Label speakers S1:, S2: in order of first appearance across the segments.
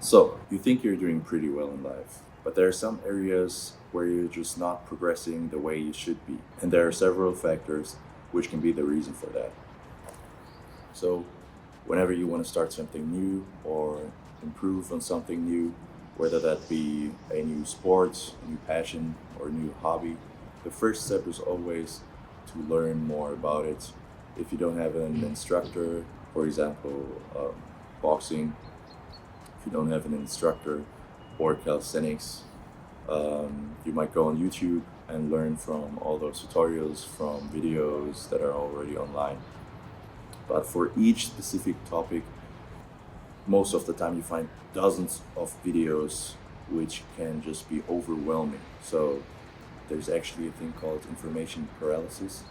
S1: So, you think you're doing pretty well in life, but there are some areas where you're just not progressing the way you should be. And there are several factors which can be the reason for that. So, whenever you want to start something new or improve on something new, whether that be a new sport, a new passion, or a new hobby, the first step is always to learn more about it. If you don't have an instructor, for example, boxing, if you don't have an instructor or calisthenics, you might go on YouTube and learn from all those tutorials from videos that are already online. But for each specific topic, most of the time you find dozens of videos which can just be overwhelming. So there's actually a thing called information paralysis,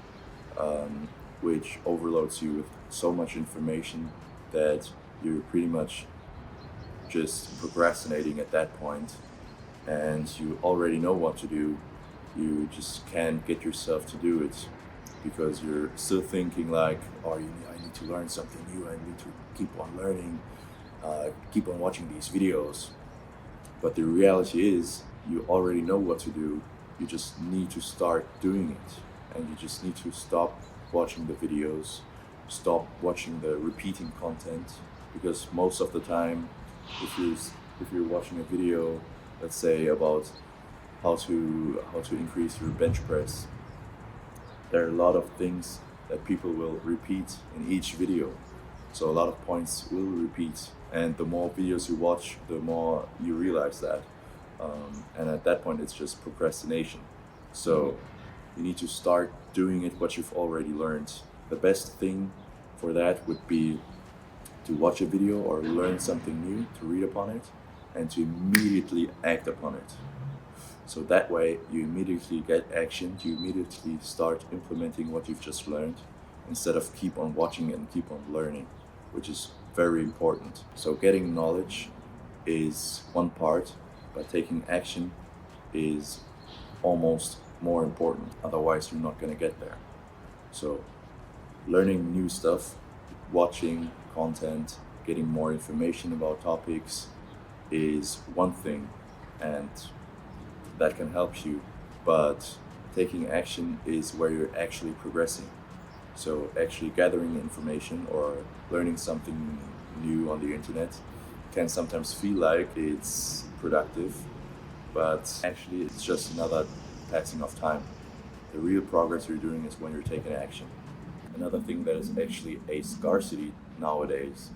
S1: which overloads you with so much information that you're pretty much just procrastinating at that point, and you already know what to do. You just can't get yourself to do it because you're still thinking like, oh, I need to learn something new. I need to keep on learning, keep on watching these videos. But the reality is, you already know what to do. You just need to start doing it, and you just need to stop watching the videos, stop watching the repeating content, because most of the time, if you're watching a video, let's say about how to increase your bench press, there are a lot of things that people will repeat in each video. So a lot of points will repeat, and the more videos you watch, the more you realize that. And at that point, it's just procrastination. So you need to start doing it what you've already learned. The best thing for that would be to watch a video or learn something new, to read upon it, and to immediately act upon it. So that way, you immediately get action, you immediately start implementing what you've just learned instead of keep on watching and keep on learning, which is very important. So, getting knowledge is one part, but taking action is almost more important. Otherwise, you're not going to get there. So, learning new stuff, watching content, getting more information about topics is one thing, and that can help you, but taking action is where you're actually progressing. So, actually gathering information or learning something new on the internet can sometimes feel like it's productive, but actually, it's just another passing of time. The real progress you're doing is when you're taking action. Another thing that is actually a scarcity nowadays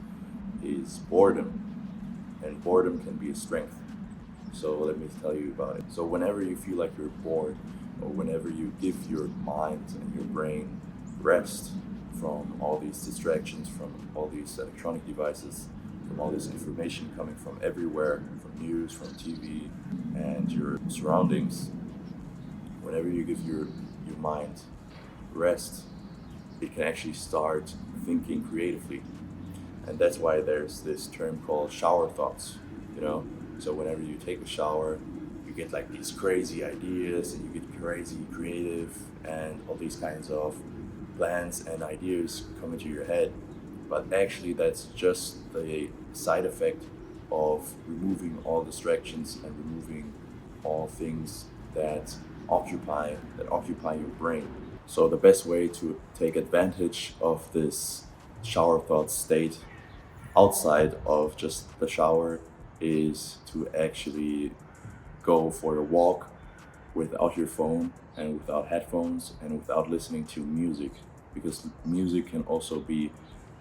S1: is boredom, and boredom can be a strength. So let me tell you about it. So whenever you feel like you're bored, or whenever you give your mind and your brain rest from all these distractions, from all these electronic devices, from all this information coming from everywhere, from news, from TV, and your surroundings, whenever you give your mind rest, it can actually start thinking creatively. And that's why there's this term called shower thoughts, you know? So whenever you take a shower, you get like these crazy ideas and you get crazy creative and all these kinds of plans and ideas come into your head. But actually that's just the side effect of removing all distractions and removing all things that occupy your brain. So the best way to take advantage of this shower thought state outside of just the shower is to actually go for a walk without your phone and without headphones and without listening to music, because music can also be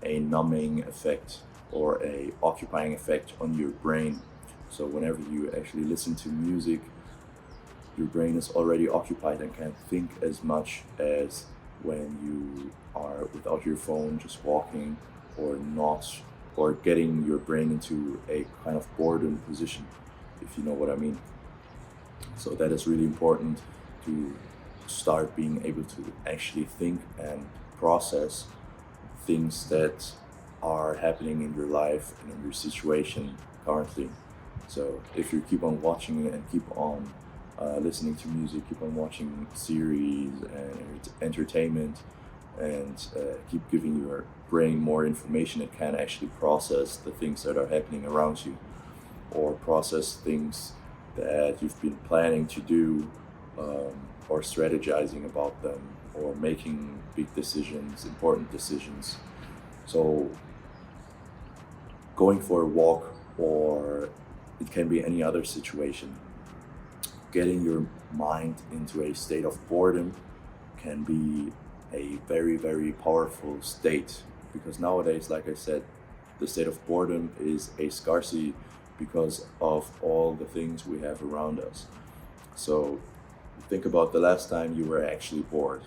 S1: a numbing effect or a occupying effect on your brain. So whenever you actually listen to music, your brain is already occupied and can't think as much as when you are without your phone, just walking or not, or getting your brain into a kind of boredom position, if you know what I mean. So that is really important to start being able to actually think and process things that are happening in your life and in your situation currently. So if you keep on watching and keep on listening to music, keep on watching series and entertainment, and keep giving your brain more information, it can actually process the things that are happening around you. or process things that you've been planning to do, or strategizing about them, or making big decisions, important decisions. So going for a walk, or it can be any other situation, getting your mind into a state of boredom can be a very, very powerful state, because nowadays, like I said, the state of boredom is a scarcity because of all the things we have around us. So think about the last time you were actually bored,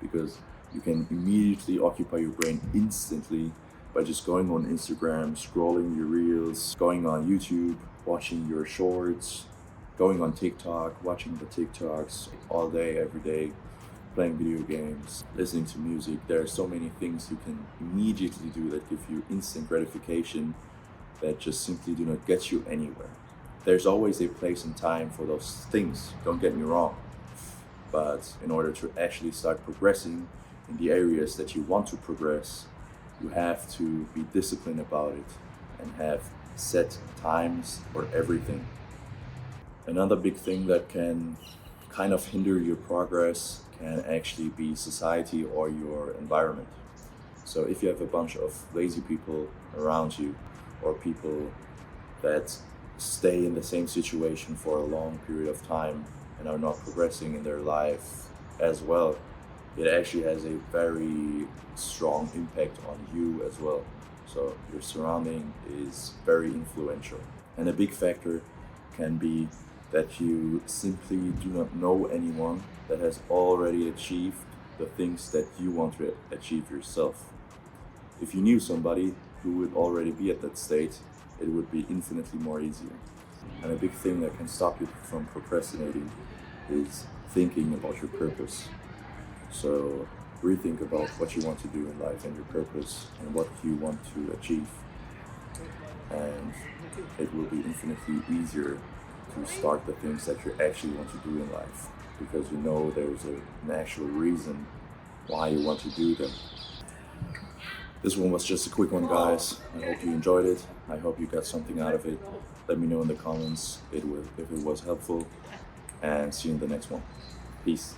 S1: because you can immediately occupy your brain instantly by just going on Instagram, scrolling your reels, going on YouTube, watching your shorts, going on TikTok, watching the TikToks all day, every day, playing video games, listening to music. There are so many things you can immediately do that give you instant gratification that just simply do not get you anywhere. There's always a place and time for those things, don't get me wrong. But in order to actually start progressing in the areas that you want to progress, you have to be disciplined about it and have set times for everything. Another big thing that can kind of hinder your progress can actually be society or your environment. So if you have a bunch of lazy people around you, or people that stay in the same situation for a long period of time and are not progressing in their life as well, it actually has a very strong impact on you as well. So your surrounding is very influential. And a big factor can be that you simply do not know anyone that has already achieved the things that you want to achieve yourself. If you knew somebody who would already be at that state, it would be infinitely more easier. And a big thing that can stop you from procrastinating is thinking about your purpose. So rethink about what you want to do in life and your purpose and what you want to achieve. And it will be infinitely easier to start the things that you actually want to do in life, because you know there's an actual reason why you want to do them. This one was just a quick one, guys. I hope you enjoyed it. I hope you got something out of it. Let me know in the comments if it was helpful, and see you in the next one. Peace.